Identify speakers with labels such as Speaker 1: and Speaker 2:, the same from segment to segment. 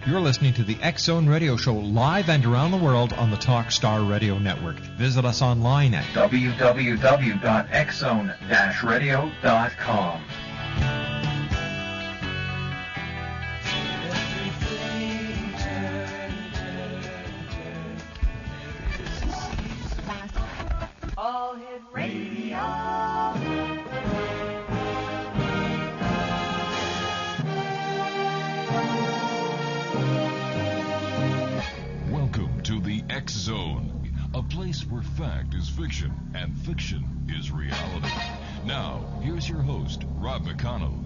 Speaker 1: You're listening to the X-Zone Radio Show live and around the world on the Talkstar Radio Network. Visit us online at
Speaker 2: www.xzone-radio.com.
Speaker 3: All Hit Radio.
Speaker 4: Welcome to the X-Zone, a place where fact is fiction and fiction is reality. Now, here's your host, Rob McConnell.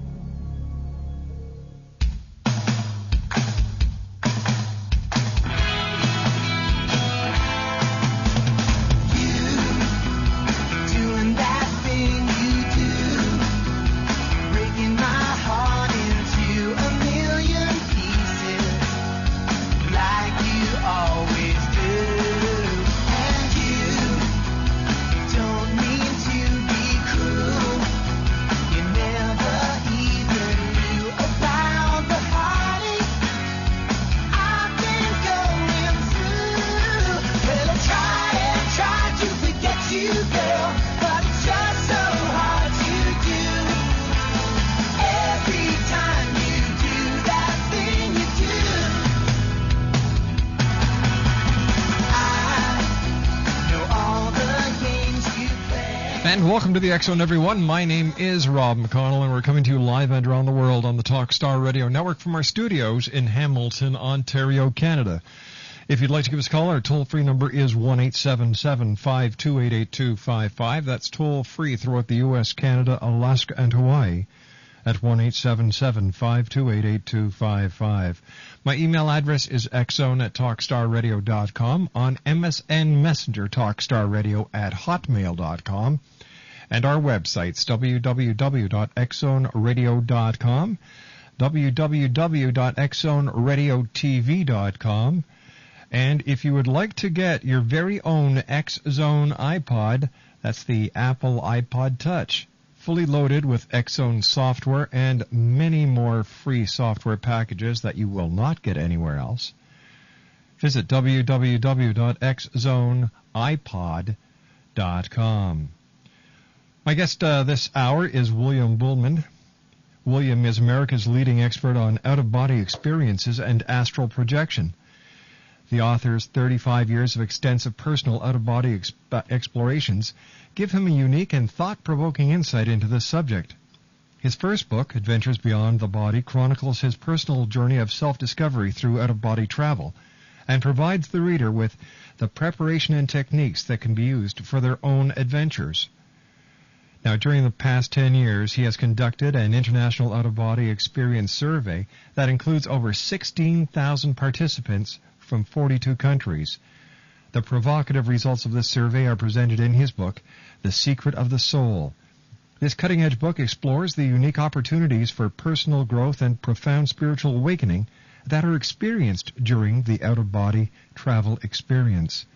Speaker 1: Welcome to the X-Zone, everyone. My name is Rob McConnell, and we're coming to you live and around the world on the Talkstar Radio Network from our studios in Hamilton, Ontario, Canada. If you'd like to give us a call, our toll-free number is 1-877-528-8255. That's toll-free throughout the U.S., Canada, Alaska, and Hawaii at 1-877-528-8255. My email address is xzone@talkstarradio.com, on MSN Messenger talkstarradio@hotmail.com. And our websites, www.xzoneradio.com, www.xzoneradiotv.com. And if you would like to get your very own X-Zone iPod, that's the Apple iPod Touch, fully loaded with X-Zone software and many more free software packages that you will not get anywhere else, visit www.xzoneipod.com. My guest this hour is William Buhlman. William is America's leading expert on out-of-body experiences and astral projection. The author's 35 years of extensive personal out-of-body explorations give him a unique and thought-provoking insight into this subject. His first book, Adventures Beyond the Body, chronicles his personal journey of self-discovery through out-of-body travel and provides the reader with the preparation and techniques that can be used for their own adventures. Now, during the past 10 years, he has conducted an international out-of-body experience survey that includes over 16,000 participants from 42 countries. The provocative results of this survey are presented in his book, The Secret of the Soul. This cutting-edge book explores the unique opportunities for personal growth and profound spiritual awakening that are experienced during the out-of-body travel experience.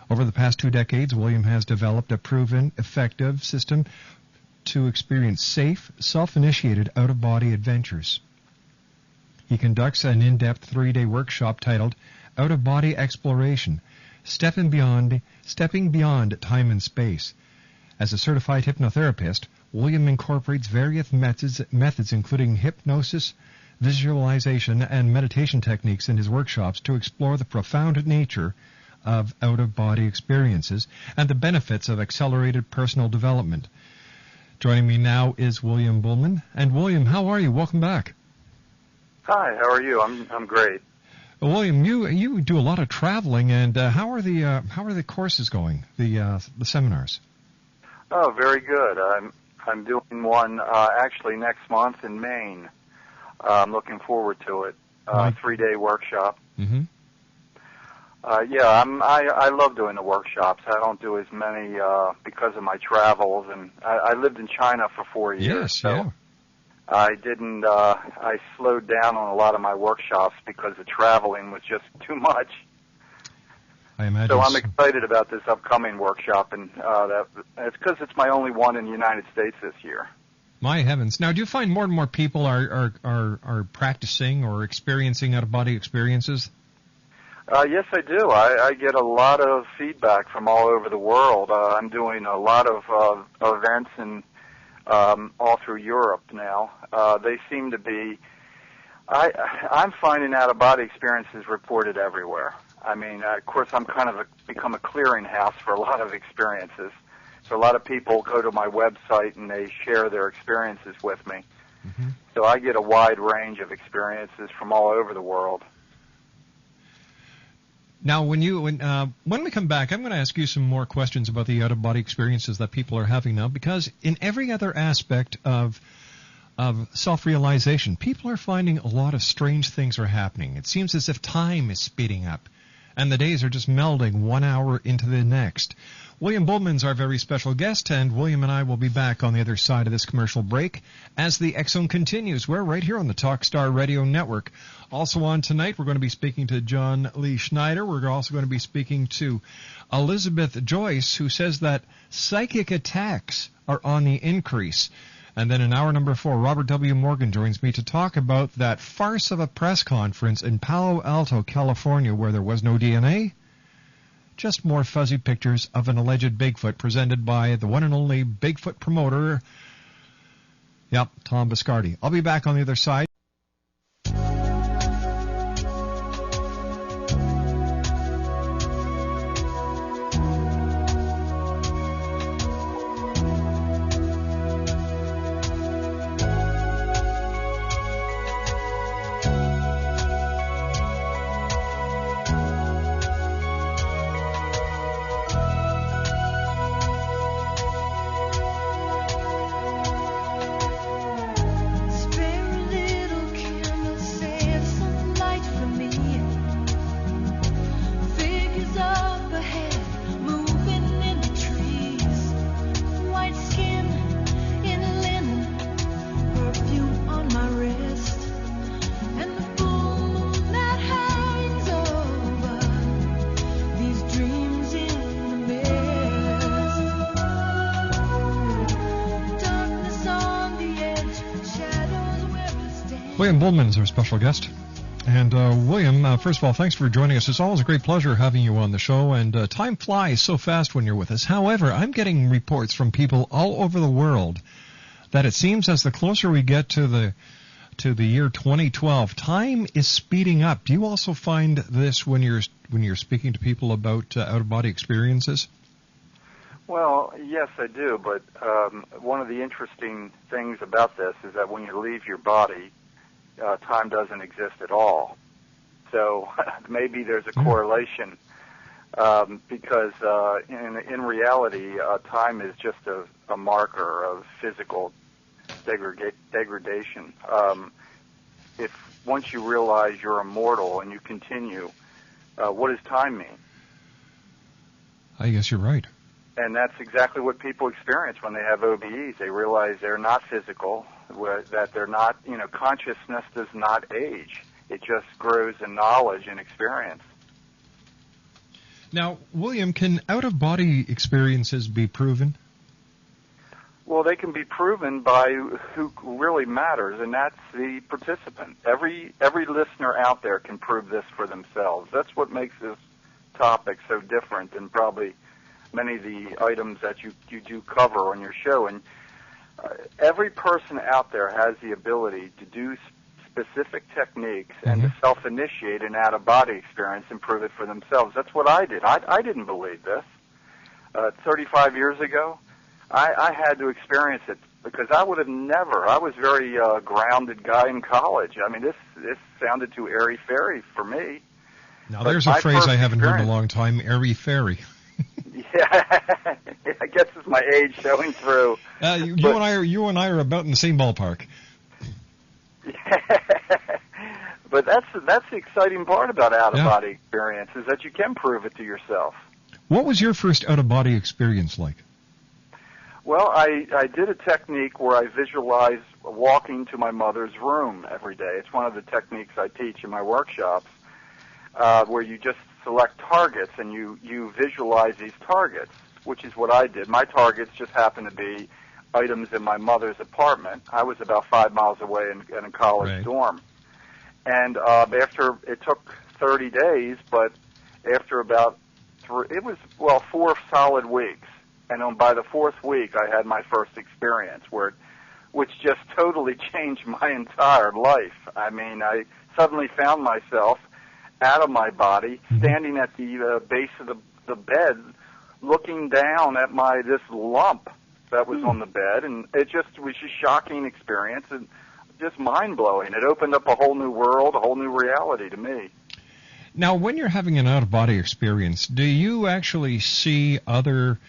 Speaker 1: Over the past 2 decades, William has developed a proven, effective system to experience safe, self-initiated out-of-body adventures. He conducts an in-depth 3-day workshop titled Out-of-Body Exploration, Stepping Beyond Time and Space. As a certified hypnotherapist, William incorporates various methods including hypnosis, visualization, and meditation techniques in his workshops to explore the profound nature of out-of-body experiences and the benefits of accelerated personal development. Joining me now is William Buhlman. And William, how are you? Welcome back.
Speaker 5: Hi, how are you? I'm great.
Speaker 1: Well, William, you do a lot of traveling, and how are the courses going? The seminars?
Speaker 5: Oh, very good. I'm doing one actually next month in Maine. I'm looking forward to it. 3-day workshop.
Speaker 1: Mm-hmm.
Speaker 5: I love doing the workshops. I don't do as many because of my travels, and I lived in China for 4 years.
Speaker 1: Yes,
Speaker 5: so
Speaker 1: yeah.
Speaker 5: I didn't. I slowed down on a lot of my workshops because the traveling was just too much.
Speaker 1: I imagine.
Speaker 5: So I'm excited about this upcoming workshop, and it's because it's my only one in the United States this year.
Speaker 1: My heavens. Now, do you find more and more people are practicing or experiencing out-of-body experiences?
Speaker 5: Yes, I do. I get a lot of feedback from all over the world. I'm doing a lot of events and all through Europe now. They seem to be. I'm finding out-of-body experiences reported everywhere. I mean, of course, I'm kind of become a clearinghouse for a lot of experiences. So a lot of people go to my website and they share their experiences with me. Mm-hmm. So I get a wide range of experiences from all over the world.
Speaker 1: Now, when we come back, I'm going to ask you some more questions about the out-of-body experiences that people are having now, because in every other aspect of self-realization, people are finding a lot of strange things are happening. It seems as if time is speeding up, and the days are just melding 1 hour into the next. William Buhlman's our very special guest, and William and I will be back on the other side of this commercial break as the X Zone continues. We're right here on the Talkstar Radio Network. Also on tonight, we're going to be speaking to John Lee Schneider. We're also going to be speaking to Elizabeth Joyce, who says that psychic attacks are on the increase. And then in hour number 4, Robert W. Morgan joins me to talk about that farce of a press conference in Palo Alto, California, where there was no DNA. Just more fuzzy pictures of an alleged Bigfoot presented by the one and only Bigfoot promoter, Tom Biscardi. I'll be back on the other side. William Buhlman is our special guest. And William, first of all, thanks for joining us. It's always a great pleasure having you on the show, and time flies so fast when you're with us. However, I'm getting reports from people all over the world that it seems as the closer we get to the year 2012, time is speeding up. Do you also find this when you're speaking to people about out-of-body experiences?
Speaker 5: Well, yes, I do, but one of the interesting things about this is that when you leave your body, time doesn't exist at all. So maybe there's a correlation because in reality, time is just a marker of physical degradation. If once you realize you're immortal and you continue, what does time mean?
Speaker 1: I guess you're right.
Speaker 5: And that's exactly what people experience when they have OBEs. They realize they're not physical, that they're not, consciousness does not age. It just grows in knowledge and experience.
Speaker 1: Now, William, can out-of-body experiences be proven?
Speaker 5: Well, they can be proven by who really matters, and that's the participant. Every listener out there can prove this for themselves. That's what makes this topic so different than probably many of the items that you do cover on your show. And every person out there has the ability to do specific techniques and to self-initiate an out-of-body experience and prove it for themselves. That's what I did. I didn't believe this. 35 years ago, I had to experience it because I would have never. I was a very grounded guy in college. I mean, this sounded too airy-fairy for me.
Speaker 1: Now, there's a phrase I haven't heard in a long time, airy-fairy.
Speaker 5: Yeah, I guess it's my age showing through.
Speaker 1: You and I are about in the same ballpark.
Speaker 5: Yeah. But that's the exciting part about out-of-body experience is that you can prove it to yourself.
Speaker 1: What was your first out-of-body experience like?
Speaker 5: Well, I did a technique where I visualized walking to my mother's room every day. It's one of the techniques I teach in my workshops, where you just select targets and you visualize these targets, which is what I did. My targets just happened to be items in my mother's apartment. I was about 5 miles away in a college dorm. And after, it took 30 days, but after about 4 solid weeks. And by the fourth week, I had my first experience which just totally changed my entire life. I mean, I suddenly found myself out of my body, standing at the base of the bed, looking down at this lump that was on the bed, and it just was a shocking experience and just mind-blowing. It opened up a whole new world, a whole new reality to me.
Speaker 1: Now, when you're having an out-of-body experience, do you actually see other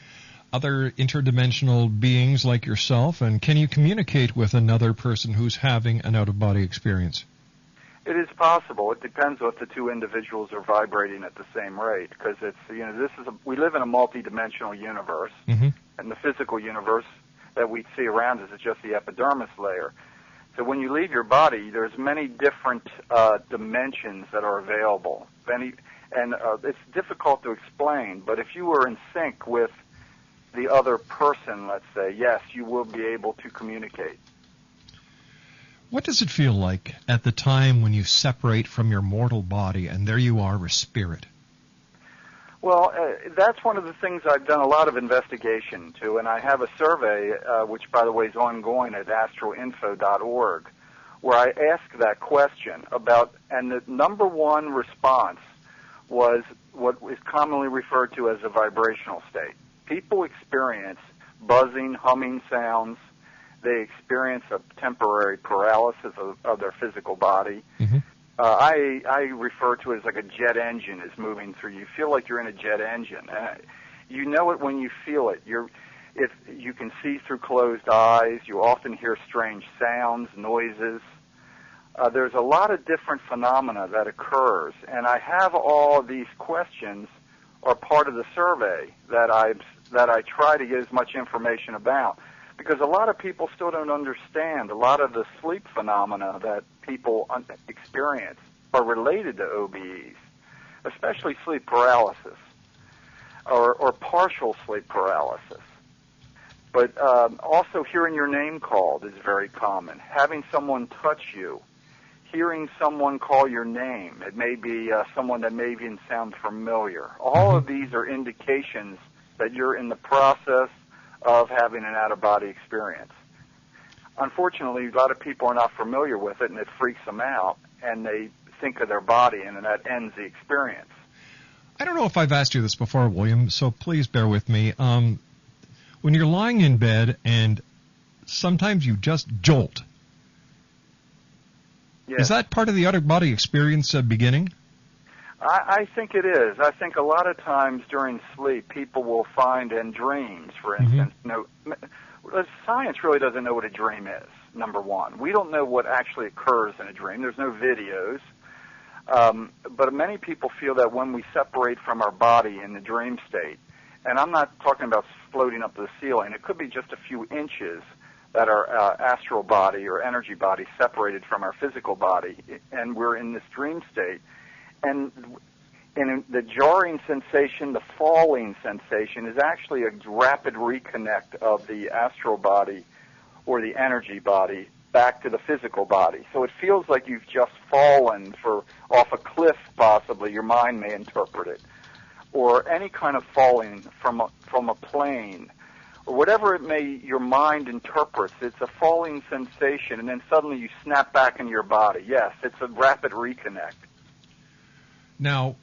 Speaker 1: interdimensional beings like yourself, and can you communicate with another person who's having an out-of-body experience?
Speaker 5: It is possible. It depends if the two individuals are vibrating at the same rate, because we live in a multidimensional universe, and the physical universe that we see around us is just the epidermis layer. So when you leave your body, there's many different dimensions that are available, and it's difficult to explain. But if you were in sync with the other person, let's say, yes, you will be able to communicate.
Speaker 1: What does it feel like at the time when you separate from your mortal body and there you are, a spirit?
Speaker 5: Well, that's one of the things I've done a lot of investigation to, and I have a survey, which, by the way, is ongoing at astroinfo.org, where I ask that question and the number one response was what is commonly referred to as a vibrational state. People experience buzzing, humming sounds. They experience a temporary paralysis of their physical body. I refer to it as like a jet engine is moving through. You feel like you're in a jet engine. You know it when you feel it. If you can see through closed eyes. You often hear strange sounds, noises. There's a lot of different phenomena that occurs, and I have all of these questions are part of the survey that I try to get as much information about, because a lot of people still don't understand a lot of the sleep phenomena that people experience are related to OBEs, especially sleep paralysis or partial sleep paralysis. But also hearing your name called is very common. Having someone touch you, hearing someone call your name. It may be someone that may even sound familiar. All of these are indications that you're in the process of having an out-of-body experience. Unfortunately, a lot of people are not familiar with it, and it freaks them out, and they think of their body, and that ends the experience.
Speaker 1: I don't know if I've asked you this before, William, so please bear with me. When you're lying in bed and sometimes you just jolt,
Speaker 5: yes.
Speaker 1: Is that part of the out-of-body experience beginning?
Speaker 5: I think it is. I think a lot of times during sleep, people will find in dreams, for instance, science really doesn't know what a dream is, number one. We don't know what actually occurs in a dream. There's no videos. But many people feel that when we separate from our body in the dream state, and I'm not talking about floating up to the ceiling, it could be just a few inches that our astral body or energy body separated from our physical body, and we're in this dream state. And the jarring sensation, the falling sensation, is actually a rapid reconnect of the astral body or the energy body back to the physical body. So it feels like you've just fallen off a cliff, possibly. Your mind may interpret it. Or any kind of falling from a plane. Or whatever your mind interprets. It's a falling sensation, and then suddenly you snap back into your body. Yes, it's a rapid reconnect.
Speaker 1: Now,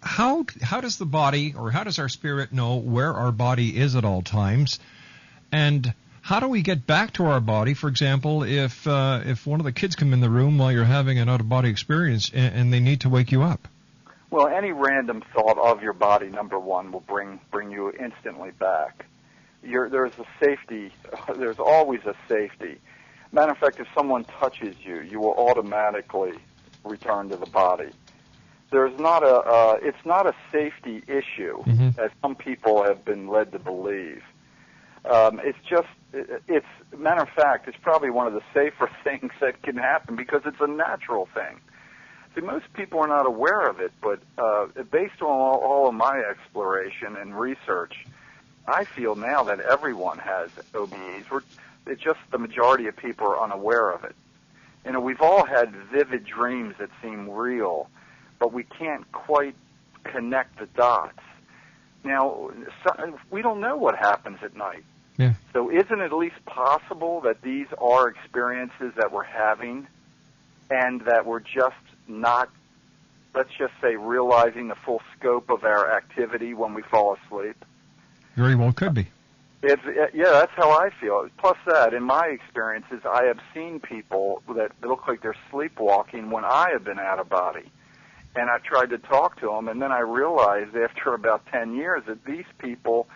Speaker 1: how does the body, or how does our spirit know where our body is at all times? And how do we get back to our body? For example, if one of the kids come in the room while you're having an out-of-body experience and they need to wake you up?
Speaker 5: Well, any random thought of your body, number one, will bring you instantly back. There's a safety. There's always a safety. Matter of fact, if someone touches you, you will automatically return to the body. It's not a safety issue, as some people have been led to believe. It's matter of fact, it's probably one of the safer things that can happen because it's a natural thing. See, most people are not aware of it, but based on all of my exploration and research, I feel now that everyone has OBEs. It's just the majority of people are unaware of it. You know, we've all had vivid dreams that seem real, but we can't quite connect the dots. Now, we don't know what happens at night.
Speaker 1: Yeah.
Speaker 5: So isn't it at least possible that these are experiences that we're having and that we're just not, let's just say, realizing the full scope of our activity when we fall asleep?
Speaker 1: Very well could be.
Speaker 5: Yeah, that's how I feel. Plus that, in my experiences, I have seen people that look like they're sleepwalking when I have been out of body. And I tried to talk to them, and then I realized after about 10 years that these people,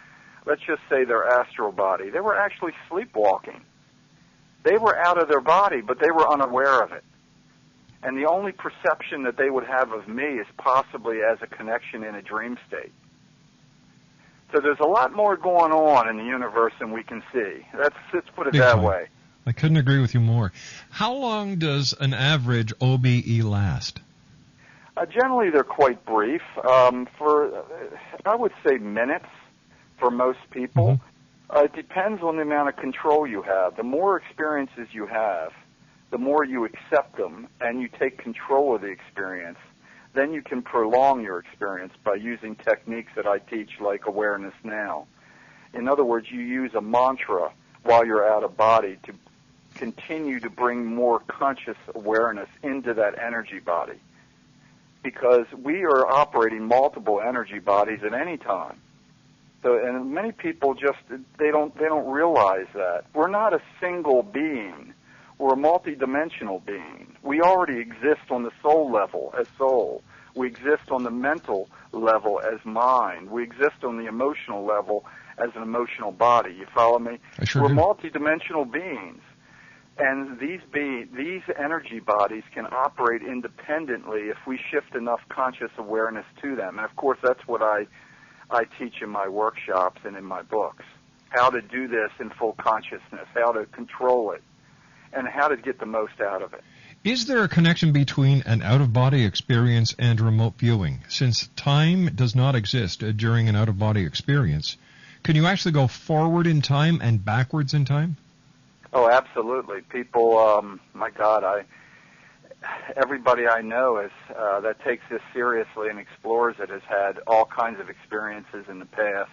Speaker 5: let's just say their astral body, they were actually sleepwalking. They were out of their body, but they were unaware of it. And the only perception that they would have of me is possibly as a connection in a dream state. So there's a lot more going on in the universe than we can see. Let's put it that way.
Speaker 1: I couldn't agree with you more. How long does an average OBE last?
Speaker 5: Generally, they're quite brief. For I would say minutes for most people.
Speaker 1: Mm-hmm.
Speaker 5: It depends on the amount of control you have. The more experiences you have, the more you accept them and you take control of the experience, then you can prolong your experience by using techniques that I teach, like Awareness Now. In other words, you use a mantra while you're out of body to continue to bring more conscious awareness into that energy body. Because we are operating multiple energy bodies at any time. So, and many people just, they don't realize that. We're not a single being. We're a multidimensional being. We already exist on the soul level as soul. We exist on the mental level as mind. We exist on the emotional level as an emotional body. You follow me?
Speaker 1: I sure
Speaker 5: We're
Speaker 1: do.
Speaker 5: multidimensional beings. And these energy bodies can operate independently if we shift enough conscious awareness to them. And, of course, that's what I teach in my workshops and in my books, how to do this in full consciousness, how to control it, and how to get the most out of it.
Speaker 1: Is there a connection between an out-of-body experience and remote viewing? Since time does not exist during an out-of-body experience, can you actually go forward in time and backwards in time?
Speaker 5: Oh, absolutely. People, my God, everybody I know is that takes this seriously and explores it has had all kinds of experiences in the past.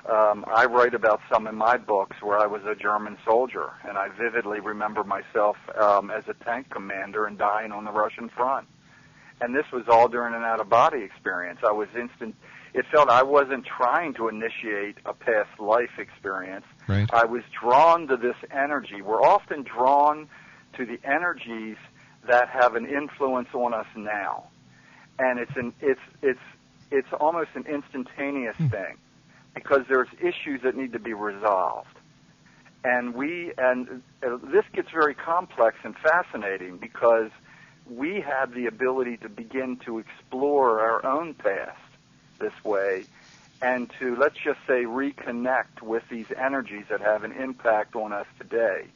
Speaker 5: I write about some in my books where I was a German soldier, and I vividly remember myself as a tank commander and dying on the Russian front. And this was all during an out-of-body experience. It felt I wasn't trying to initiate a past life experience.
Speaker 1: Right.
Speaker 5: I was drawn to this energy. We're often drawn to the energies that have an influence on us now, and it's almost an instantaneous thing because there's issues that need to be resolved, and this gets very complex and fascinating because we have the ability to begin to explore our own past this way and to, let's just say, reconnect with these energies that have an impact on us today.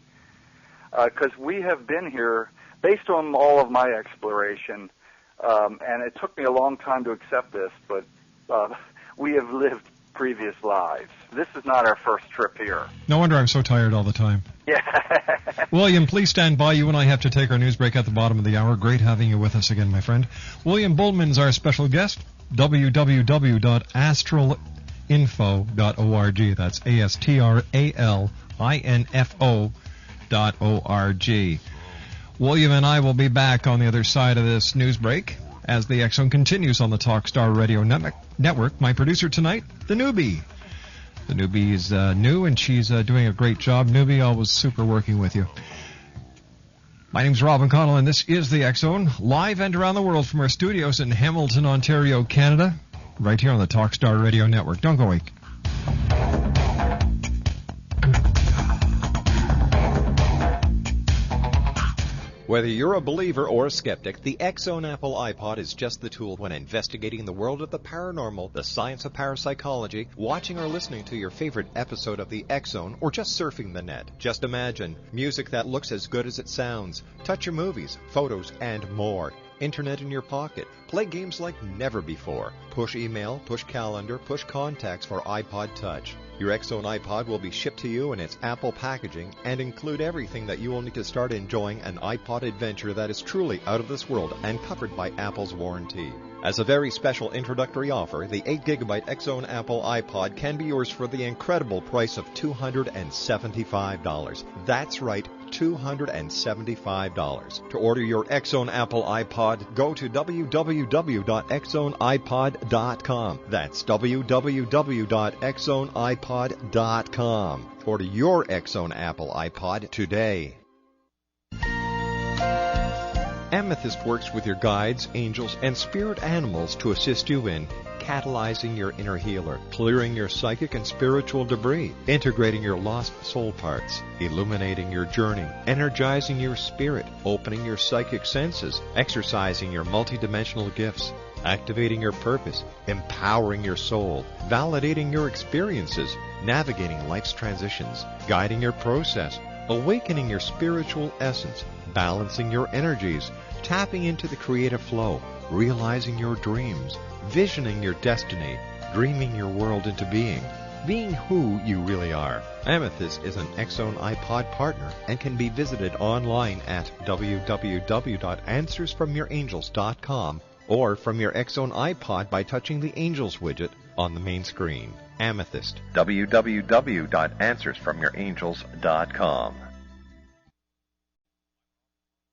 Speaker 5: Because we have been here, based on all of my exploration, and it took me a long time to accept this, but we have lived previous lives. This is not our first trip here.
Speaker 1: No wonder I'm so tired all the time.
Speaker 5: Yeah.
Speaker 1: William, please stand by. You and I have to take our news break at the bottom of the hour. Great having you with us again, my friend. William Buhlman's our special guest. www.astralinfo.org. That's astralinfo.org. William and I will be back on the other side of this news break as the X Zone continues on the Talkstar Radio Network. My producer tonight, the Newbie. The Newbie is new, and she's doing a great job. Newbie, always super working with you. My name's Rob McConnell, and this is the X Zone, live and around the world from our studios in Hamilton, Ontario, Canada, right here on the Talkstar Radio Network. Don't go away.
Speaker 2: Whether you're a believer or a skeptic, the X Zone Apple iPod is just the tool when investigating the world of the paranormal, the science of parapsychology, watching or listening to your favorite episode of the X Zone, or just surfing the net. Just imagine music that looks as good as it sounds, touch your movies, photos, and more. internet in your pocket, play games like never before, push email, push calendar, push contacts for iPod Touch. Your X-Zone iPod will be shipped to you in its Apple packaging and include everything that you will need to start enjoying an iPod adventure that is truly out of this world and covered by Apple's warranty. As a very special introductory offer, the 8GB X-Zone Apple iPod can be yours for the incredible price of $275. That's right, $275. To order your X-Zone Apple iPod, go to www.xzoneipod.com. That's www.xzoneipod.com. Order your X-Zone Apple iPod today. Amethyst works with your guides, angels, and spirit animals to assist you in catalyzing your inner healer, clearing your psychic and spiritual debris, integrating your lost soul parts, illuminating your journey, energizing your spirit, opening your psychic senses, exercising your multidimensional gifts, activating your purpose, empowering your soul, validating your experiences, navigating life's transitions, guiding your process, awakening your spiritual essence, balancing your energies, tapping into the creative flow, realizing your dreams, visioning your destiny, dreaming your world into being who you really are. Amethyst is an X-Zone iPod partner and can be visited online at www.answersfromyourangels.com or from your X-Zone iPod by touching the Angels widget on the main screen. Amethyst, www.answersfromyourangels.com.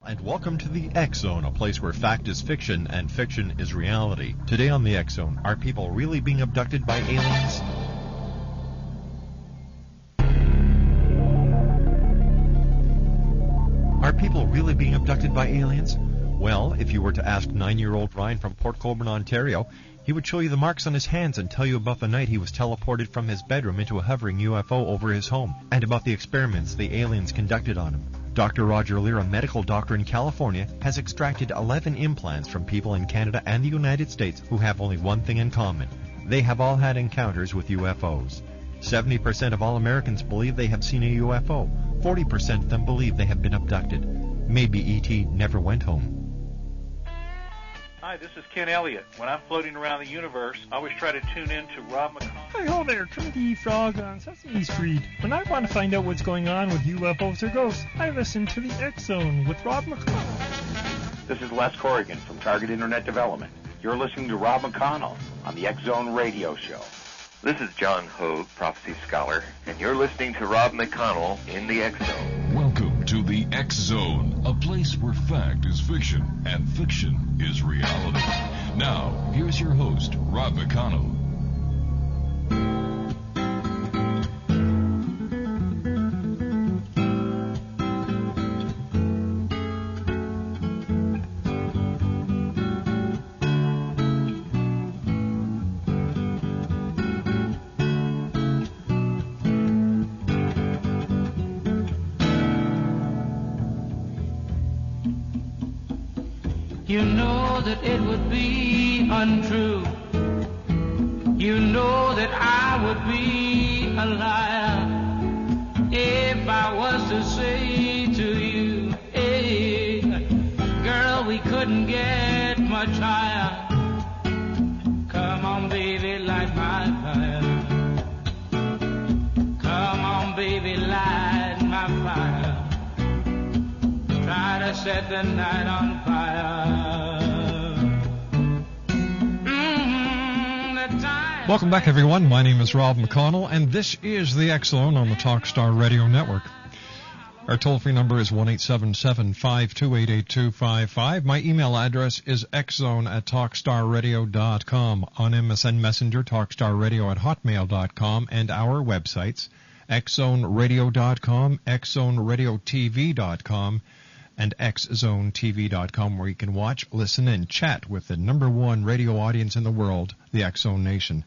Speaker 1: And welcome to the X-Zone, a place where fact is fiction and fiction is reality. Today on the X-Zone, are people really being abducted by aliens? Are people really being abducted by aliens? Well, if you were to ask 9-year-old Ryan from Port Colborne, Ontario, he would show you the marks on his hands and tell you about the night he was teleported from his bedroom into a hovering UFO over his home, and about the experiments the aliens conducted on him. Dr. Roger Lear, a medical doctor in California, has extracted 11 implants from people in Canada and the United States who have only one thing in common. They have all had encounters with UFOs. 70% of all Americans believe they have seen a UFO. 40% of them believe they have been abducted. Maybe E.T. never went home.
Speaker 6: Hi, this is Ken Elliott. When I'm floating around the universe, I always try to tune in to Rob McConnell.
Speaker 7: Hi, ho there, Trinity Frog on Sesame Street. When I want to find out what's going on with UFOs or ghosts, I listen to the X-Zone with Rob McConnell.
Speaker 8: This is Les Corrigan from Target Internet Development. You're listening to Rob McConnell on the X-Zone Radio Show.
Speaker 9: This is John Hogue, Prophecy Scholar, and you're listening to Rob McConnell in the X-Zone.
Speaker 4: Welcome to the X-Zone, a place where fact is fiction and fiction is reality. Now, here's your host, Rob McConnell.
Speaker 10: You know that it would be untrue. You know that I would be a liar if I was to say to you, hey, girl, we couldn't get much higher. Come on, baby, light my fire. Come on, baby, light my fire. Try to set the night on fire.
Speaker 1: Welcome back, everyone. My name is Rob McConnell, and this is the X-Zone on the Talkstar Radio Network. Our toll-free number is 1-877-528-8255. My email address is xzone@talkstarradio.com. On MSN Messenger, talkstarradio@hotmail.com, and our websites, xzoneradio.com, xzoneradiotv.com, and xzonetv.com, where you can watch, listen, and chat with the #1 radio audience in the world, the X-Zone Nation.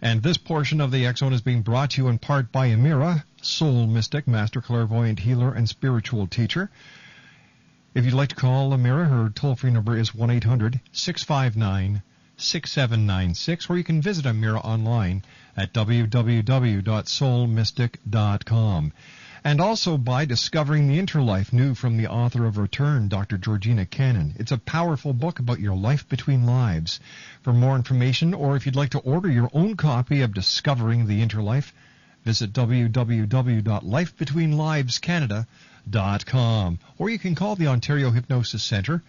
Speaker 1: And this portion of the X-Zone is being brought to you in part by Amira, soul mystic, master clairvoyant healer, and spiritual teacher. If you'd like to call Amira, her toll-free number is 1-800-659-6796, or you can visit Amira online at www.soulmystic.com. and also by Discovering the Interlife, new from the author of Return, Dr. Georgina Cannon. It's a powerful book about your life between lives. For more information, or if you'd like to order your own copy of Discovering the Interlife, visit www.lifebetweenlivescanada.com, or you can call the Ontario Hypnosis Centre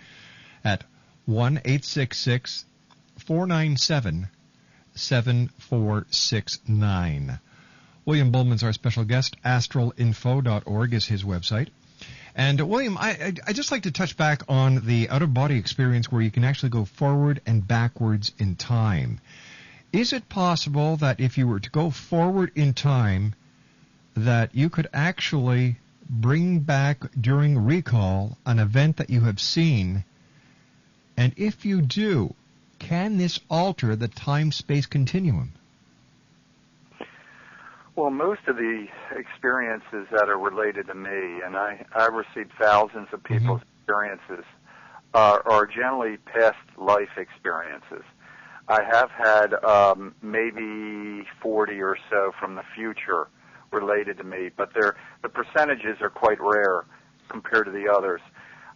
Speaker 1: at 1-866-497-7469. William Bullman's our special guest. astralinfo.org is his website. And William, I just like to touch back on the out-of-body experience where you can actually go forward and backwards in time. Is it possible that if you were to go forward in time, that you could actually bring back during recall an event that you have seen? And if you do, can this alter the time-space continuum?
Speaker 5: Well, most of the experiences that are related to me, and I receive thousands of people's experiences, are generally past life experiences. I have had maybe 40 or so from the future related to me, but the percentages are quite rare compared to the others.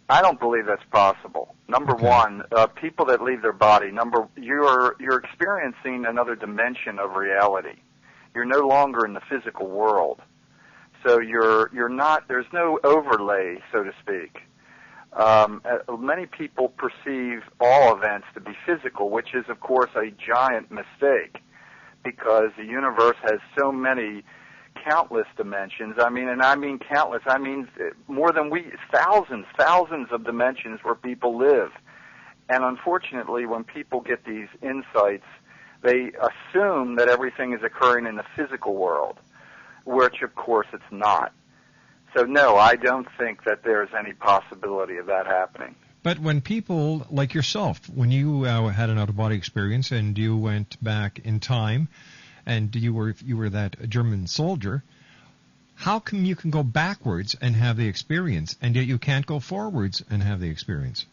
Speaker 5: I don't believe that's possible. Number one, people that leave their body, you're experiencing another dimension of reality. You're no longer in the physical world. So you're not, there's no overlay, so to speak. Many people perceive all events to be physical, which is, of course, a giant mistake, because the universe has so many countless dimensions. I mean countless. I mean more than thousands of dimensions where people live. And unfortunately, when people get these insights, they assume that everything is occurring in the physical world, which, of course, it's not. So, no, I don't think that there's any possibility of that happening.
Speaker 1: But when people like yourself, when you had an out-of-body experience and you went back in time and you were that German soldier, how come you can go backwards and have the experience, and yet you can't go forwards and have the experience?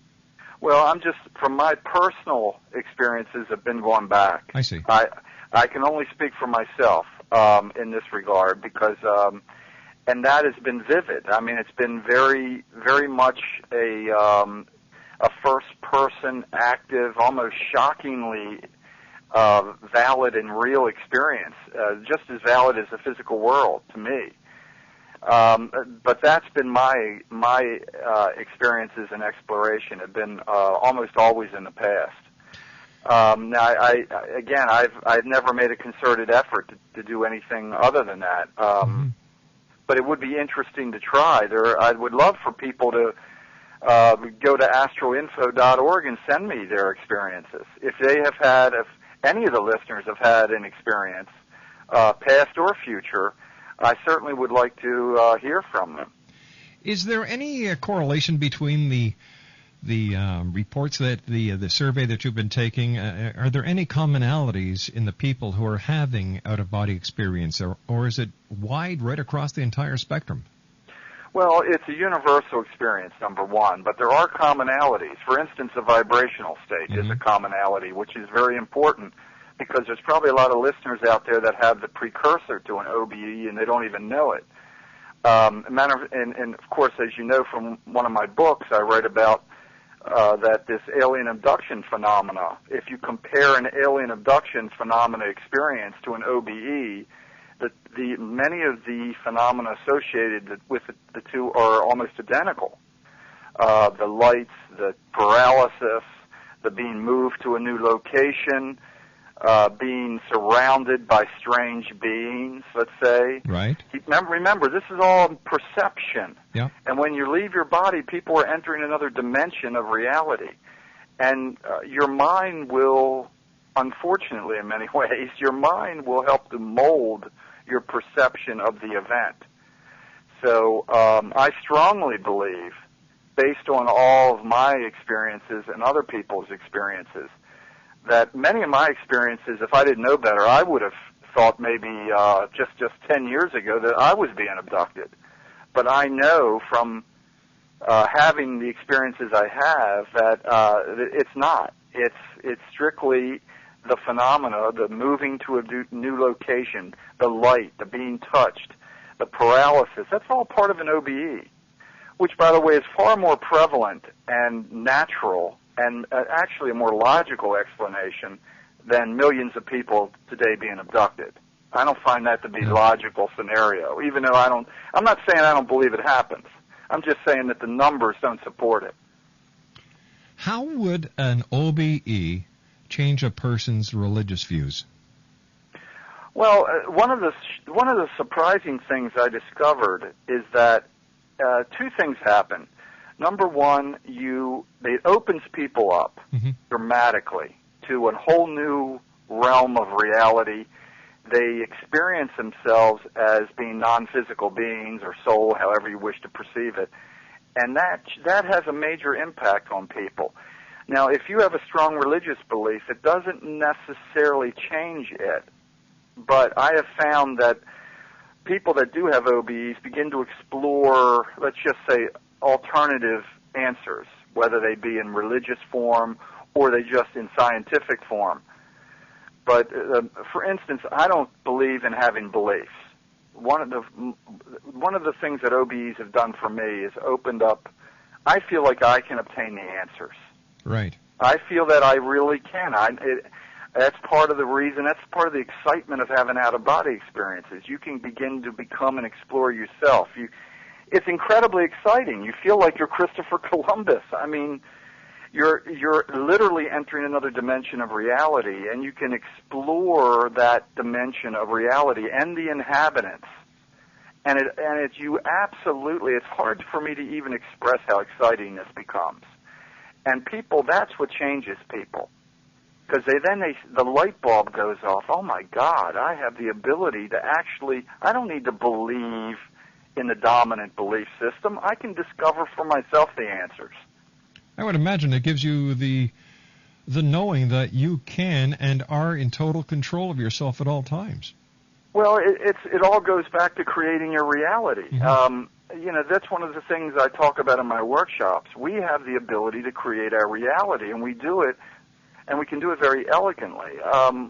Speaker 5: Well, from my personal experiences, have been going back.
Speaker 1: I see.
Speaker 5: I can only speak for myself in this regard, because, and that has been vivid. I mean, it's been very, very much a first-person, active, almost shockingly valid and real experience, just as valid as the physical world to me. But that's been my experiences and exploration have been almost always in the past. Now, I've never made a concerted effort to do anything other than that. But it would be interesting to try. I would love for people to go to astralinfo.org and send me their experiences. If any of the listeners have had an experience, past or future, I certainly would like to hear from them.
Speaker 1: Is there any correlation between the reports that the survey that you've been taking? Are there any commonalities in the people who are having out-of-body experience, or is it wide right across the entire spectrum?
Speaker 5: Well, it's a universal experience, number one, but there are commonalities. For instance, the vibrational state is a commonality, which is very important, because there's probably a lot of listeners out there that have the precursor to an OBE and they don't even know it. And of course, as you know from one of my books, I write about that this alien abduction phenomena. If you compare an alien abduction phenomena experience to an OBE, many of the phenomena associated with the two are almost identical. The lights, the paralysis, the being moved to a new location, being surrounded by strange beings, let's say.
Speaker 1: Right.
Speaker 5: Remember, this is all perception.
Speaker 1: Yeah.
Speaker 5: And when you leave your body, people are entering another dimension of reality. And your mind will, unfortunately in many ways, your mind will help to mold your perception of the event. So I strongly believe, based on all of my experiences and other people's experiences, that many of my experiences, if I didn't know better, I would have thought maybe just 10 years ago that I was being abducted. But I know from having the experiences I have that it's not. It's strictly the phenomena, the moving to a new location, the light, the being touched, the paralysis, that's all part of an OBE, which, by the way, is far more prevalent and natural and actually a more logical explanation than millions of people today being abducted. I don't find that to be a logical scenario, even though I'm not saying I don't believe it happens. I'm just saying that the numbers don't support it.
Speaker 1: How would an OBE change a person's religious views?
Speaker 5: Well, one of the surprising things I discovered is that two things happen. Number one, it opens people up dramatically to a whole new realm of reality. They experience themselves as being non-physical beings or soul, however you wish to perceive it. And that has a major impact on people. Now, if you have a strong religious belief, it doesn't necessarily change it. But I have found that people that do have OBEs begin to explore, let's just say, alternative answers, whether they be in religious form or they just in scientific form. But for instance, I don't believe in having beliefs. One of the things that OBEs have done for me is opened up. I feel like I can obtain the answers.
Speaker 1: Right.
Speaker 5: I feel that I really can. That's part of the reason. That's part of the excitement of having out-of-body experiences. You can begin to become and explore yourself. It's incredibly exciting. You feel like you're Christopher Columbus. I mean, you're literally entering another dimension of reality, and you can explore that dimension of reality and the inhabitants. And it's hard for me to even express how exciting this becomes. And people, that's what changes people. Because the light bulb goes off. Oh my God, I have the ability to I don't need to believe in the dominant belief system. I can discover for myself the answers.
Speaker 1: I would imagine it gives you the knowing that you can and are in total control of yourself at all times.
Speaker 5: Well, it all goes back to creating your reality. Mm-hmm. That's one of the things I talk about in my workshops. We have the ability to create our reality, and we do it, and we can do it very elegantly.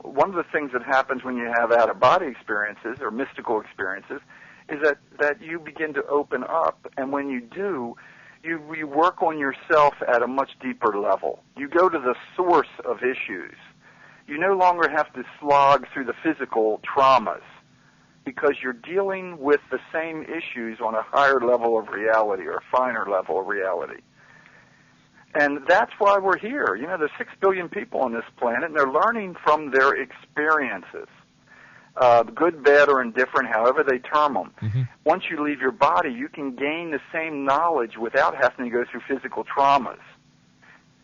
Speaker 5: One of the things that happens when you have out-of-body experiences or mystical experiences is that you begin to open up, and when you do, you work on yourself at a much deeper level. You go to the source of issues. You no longer have to slog through the physical traumas because you're dealing with the same issues on a higher level of reality or a finer level of reality. And that's why we're here. There's 6 billion people on this planet, and they're learning from their experiences. Good, bad, or indifferent, however they term them. Mm-hmm. Once you leave your body, you can gain the same knowledge without having to go through physical traumas.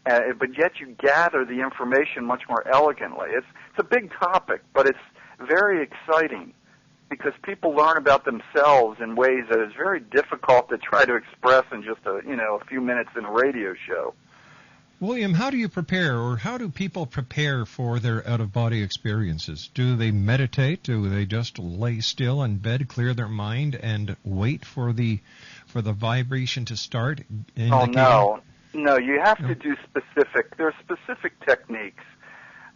Speaker 5: But yet you gather the information much more elegantly. It's a big topic, but it's very exciting because people learn about themselves in ways that is very difficult to try to express in just a few minutes in a radio show.
Speaker 1: William, how do you prepare, or how do people prepare for their out-of-body experiences? Do they meditate? Do they just lay still in bed, clear their mind, and wait for the vibration to start?
Speaker 5: Oh, no, you have to do there are specific techniques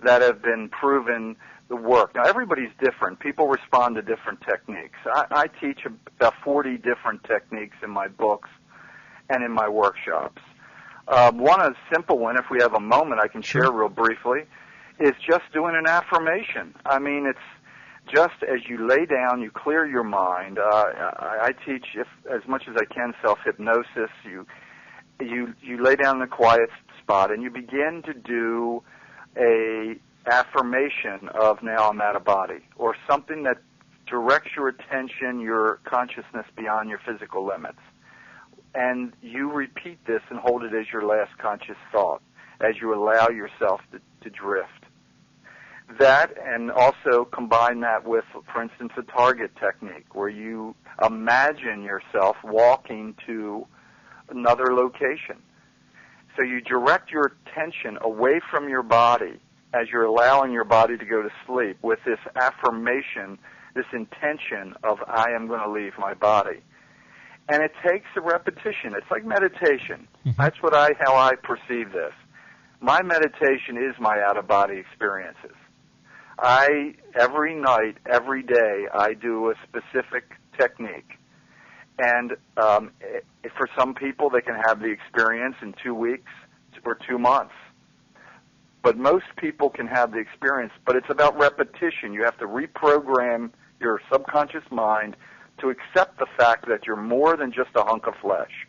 Speaker 5: that have been proven to work. Now, everybody's different. People respond to different techniques. I teach about 40 different techniques in my books and in my workshops. One simple one, if we have a moment I can share real briefly, is just doing an affirmation. I mean, it's just as you lay down, you clear your mind. I teach, as much as I can, self-hypnosis. You lay down in a quiet spot and you begin to do a affirmation of now I'm out of body, or something that directs your attention, your consciousness beyond your physical limits. And you repeat this and hold it as your last conscious thought as you allow yourself to drift. That, and also combine that with, for instance, a target technique where you imagine yourself walking to another location. So you direct your attention away from your body as you're allowing your body to go to sleep with this affirmation, this intention of I am going to leave my body. And it takes a repetition. It's like meditation. Mm-hmm. That's how I perceive this. My meditation is my out-of-body experiences. Every night, every day, I do a specific technique. And for some people, they can have the experience in 2 weeks or 2 months. But most people can have the experience, but it's about repetition. You have to reprogram your subconscious mind to accept the fact that you're more than just a hunk of flesh.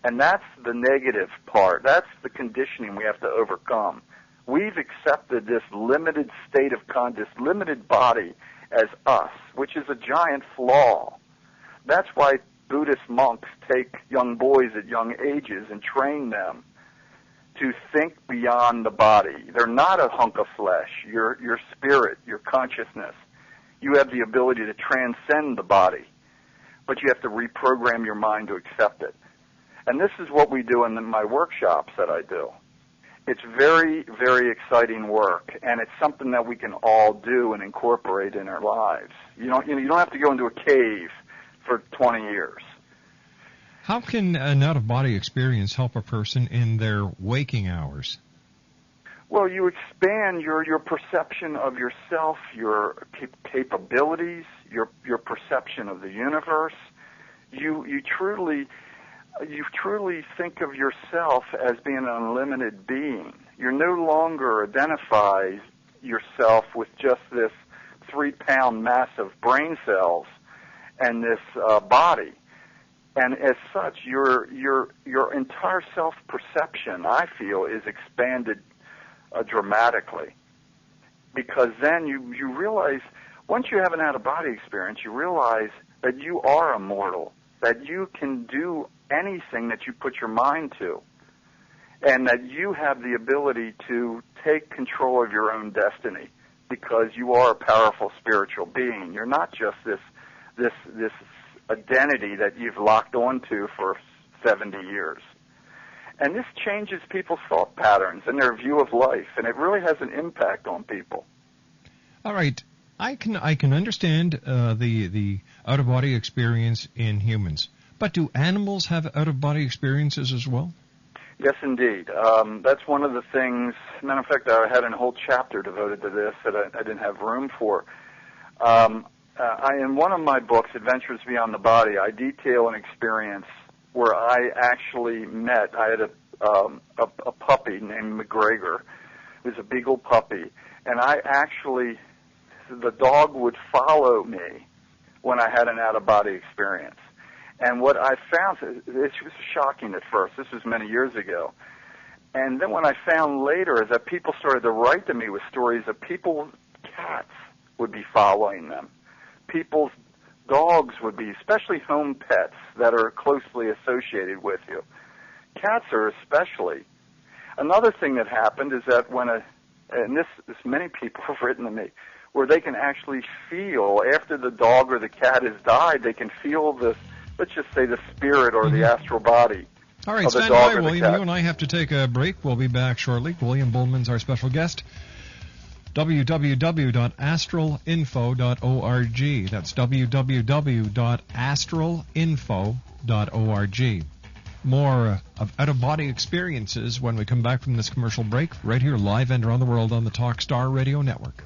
Speaker 5: And that's the negative part. That's the conditioning we have to overcome. We've accepted this limited state of this limited body as us, which is a giant flaw. That's why Buddhist monks take young boys at young ages and train them to think beyond the body. They're not a hunk of flesh. Your spirit, your consciousness. You have the ability to transcend the body, but you have to reprogram your mind to accept it. And this is what we do in my workshops that I do. It's very, very exciting work, and it's something that we can all do and incorporate in our lives. You don't have to go into a cave for 20 years.
Speaker 1: How can an out-of-body experience help a person in their waking hours?
Speaker 5: Well, you expand your perception of yourself, your capabilities, your perception of the universe. You truly think of yourself as being an unlimited being. You no longer identify yourself with just this 3-pound mass of brain cells and this body. And as such, your entire self-perception, I feel, is expanded dramatically. Because then you realize, once you have an out-of-body experience, you realize that you are immortal, that you can do anything that you put your mind to, and that you have the ability to take control of your own destiny because you are a powerful spiritual being. You're not just this identity that you've locked onto for 70 years. And this changes people's thought patterns and their view of life, and it really has an impact on people.
Speaker 1: All right. I can understand the out-of-body experience in humans, but do animals have out-of-body experiences as well?
Speaker 5: Yes, indeed. That's one of the things. Matter of fact, I had a whole chapter devoted to this that I didn't have room for. In one of my books, Adventures Beyond the Body, I detail an experience where I actually met. I had a puppy named McGregor. It was a beagle puppy, and the dog would follow me when I had an out-of-body experience. And what I found, it was shocking at first. This was many years ago. And then what I found later is that people started to write to me with stories of people's cats would be following them. People's dogs would be, especially home pets that are closely associated with you. Cats are especially. Another thing that happened is that and this many people have written to me, where they can actually feel, after the dog or the cat has died, they can feel this, let's just say the spirit or the astral body.
Speaker 1: All right, stand by, William. You and I have to take a break. We'll be back shortly. William Buhlman's our special guest. www.astralinfo.org. That's www.astralinfo.org. More of out-of-body experiences when we come back from this commercial break, right here live and around the world on the Talkstar Radio Network.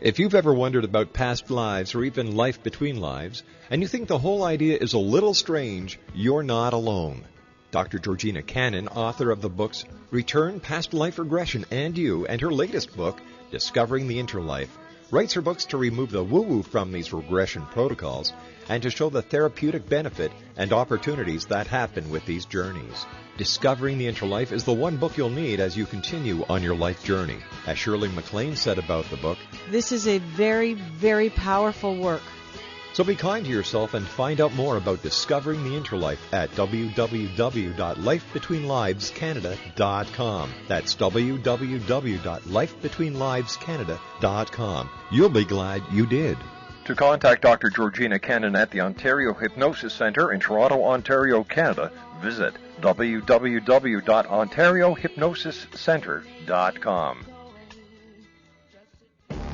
Speaker 2: If you've ever wondered about past lives or even life between lives, and you think the whole idea is a little strange, you're not alone. Dr. Georgina Cannon, author of the books Return, Past Life Regression, and You, and her latest book, Discovering the Interlife, writes her books to remove the woo-woo from these regression protocols and to show the therapeutic benefit and opportunities that happen with these journeys. Discovering the Interlife is the one book you'll need as you continue on your life journey. As Shirley MacLaine said about the book,
Speaker 11: this is a very, very powerful work.
Speaker 2: So be kind to yourself and find out more about Discovering the Interlife at www.lifebetweenlivescanada.com. That's www.lifebetweenlivescanada.com. You'll be glad you did.
Speaker 12: To contact Dr. Georgina Cannon at the Ontario Hypnosis Centre in Toronto, Ontario, Canada, visit www.ontariohypnosiscentre.com.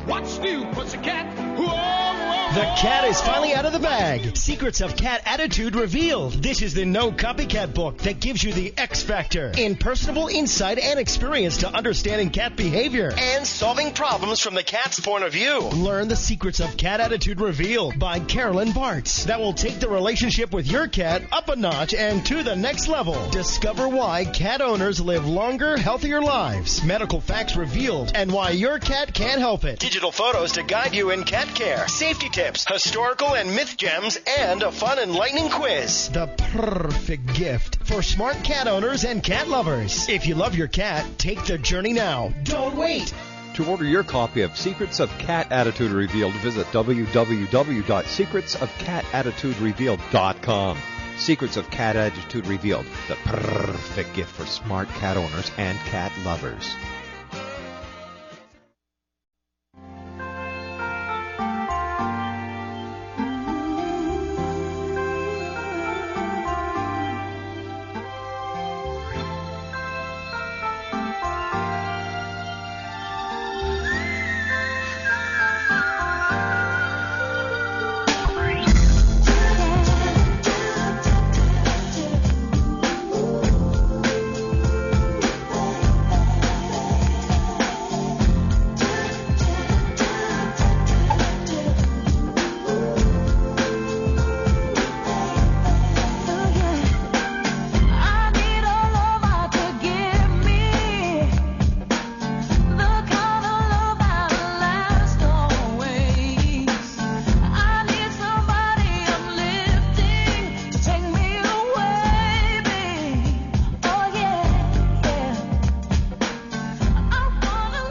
Speaker 10: What's new, pussycat? Whoa, whoa.
Speaker 13: The cat is finally out of the bag. Secrets of Cat Attitude revealed. This is the no copycat book that gives you the X factor in personable insight and experience to understanding cat behavior and solving problems from the cat's point of view. Learn the Secrets of Cat Attitude revealed by Carolyn Bartz. That will take the relationship with your cat up a notch and to the next level. Discover why cat owners live longer, healthier lives. Medical facts revealed and why your cat can't help it. Digital photos to guide you in cat care. Safety tips, historical and myth gems, and a fun, enlightening quiz. The perfect gift for smart cat owners and cat lovers. If you love your cat, take the journey now. Don't wait.
Speaker 2: To order your copy of Secrets of Cat Attitude Revealed, visit www.secretsofcatattituderevealed.com. Secrets of Cat Attitude Revealed, the perfect gift for smart cat owners and cat lovers.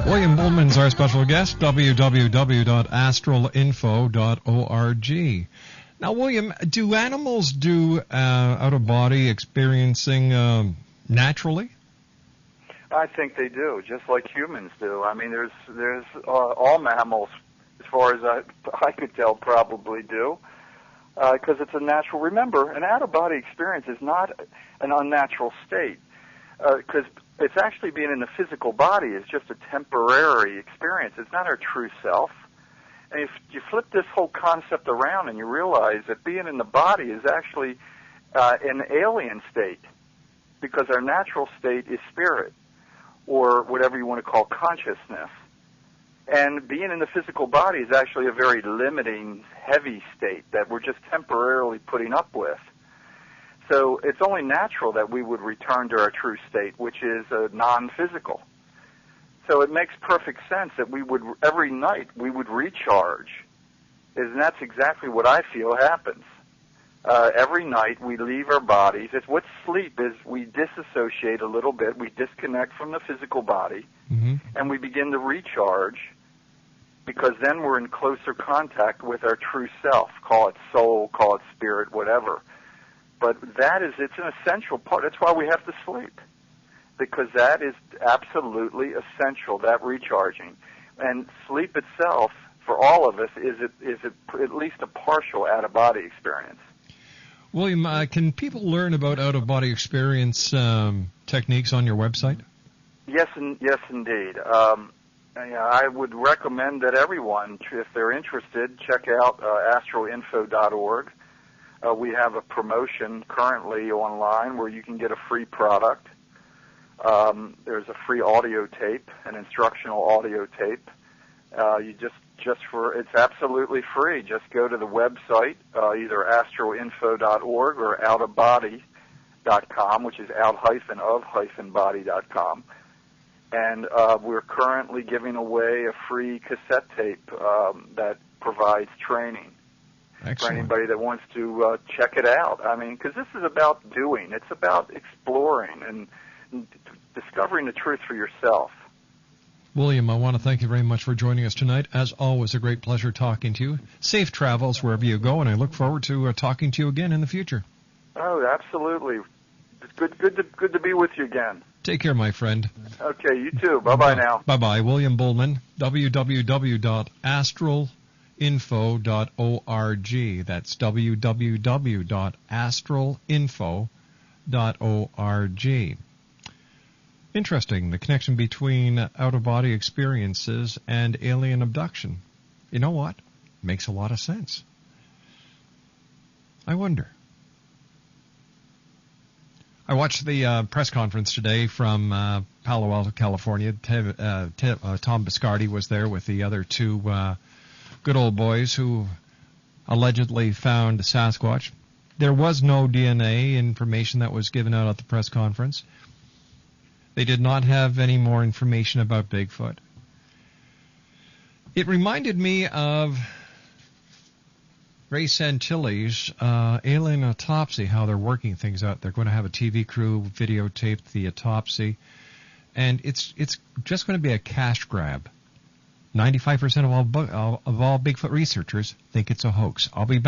Speaker 1: William Bullman's our special guest, www.astralinfo.org. Now, William, do animals do out-of-body experiencing naturally?
Speaker 5: I think they do, just like humans do. I mean, there's all mammals, as far as I could tell, probably do, because it's a natural. Remember, an out-of-body experience is not an unnatural state, because it's actually being in the physical body is just a temporary experience. It's not our true self. And if you flip this whole concept around and you realize that being in the body is actually an alien state, because our natural state is spirit, or whatever you want to call consciousness. And being in the physical body is actually a very limiting, heavy state that we're just temporarily putting up with. So it's only natural that we would return to our true state, which is non-physical. So it makes perfect sense that we would, every night, we would recharge. And that's exactly what I feel happens. Every night we leave our bodies. It's what sleep is. We disassociate a little bit. We disconnect from the physical body, and we begin to recharge, because then we're in closer contact with our true self. Call it soul, call it spirit, whatever. But it's an essential part. That's why we have to sleep, because that is absolutely essential, that recharging. And sleep itself, for all of us, is at least a partial out-of-body experience.
Speaker 1: William, can people learn about out-of-body experience techniques on your website?
Speaker 5: Yes, indeed. I would recommend that everyone, if they're interested, check out astralinfo.org. We have a promotion currently online where you can get a free product. There's a free audio tape, an instructional audio tape. It's absolutely free. Just go to the website, either astralinfo.org or outofbody.com, which is out-of-body.com. And we're currently giving away a free cassette tape that provides training. Excellent. For anybody that wants to check it out. I mean, because this is about doing. It's about exploring and discovering the truth for yourself.
Speaker 1: William, I want to thank you very much for joining us tonight. As always, a great pleasure talking to you. Safe travels wherever you go, and I look forward to talking to you again in the future.
Speaker 5: Oh, absolutely. It's good to be with you again.
Speaker 1: Take care, my friend.
Speaker 5: Okay, you too. Bye-bye now.
Speaker 1: Bye-bye. William Bullman, www.astralinfo.org. That's www.astralinfo.org. Interesting, the connection between out-of-body experiences and alien abduction. You know what? Makes a lot of sense. I wonder. I watched the press conference today from Palo Alto, California. Tom Biscardi was there with the other two good old boys who allegedly found Sasquatch. There was no DNA information that was given out at the press conference. They did not have any more information about Bigfoot. It reminded me of Ray Santilli's alien autopsy, how they're working things out. They're going to have a TV crew videotape the autopsy, and it's just going to be a cash grab. 95% of all Bigfoot researchers think it's a hoax. I'll be back.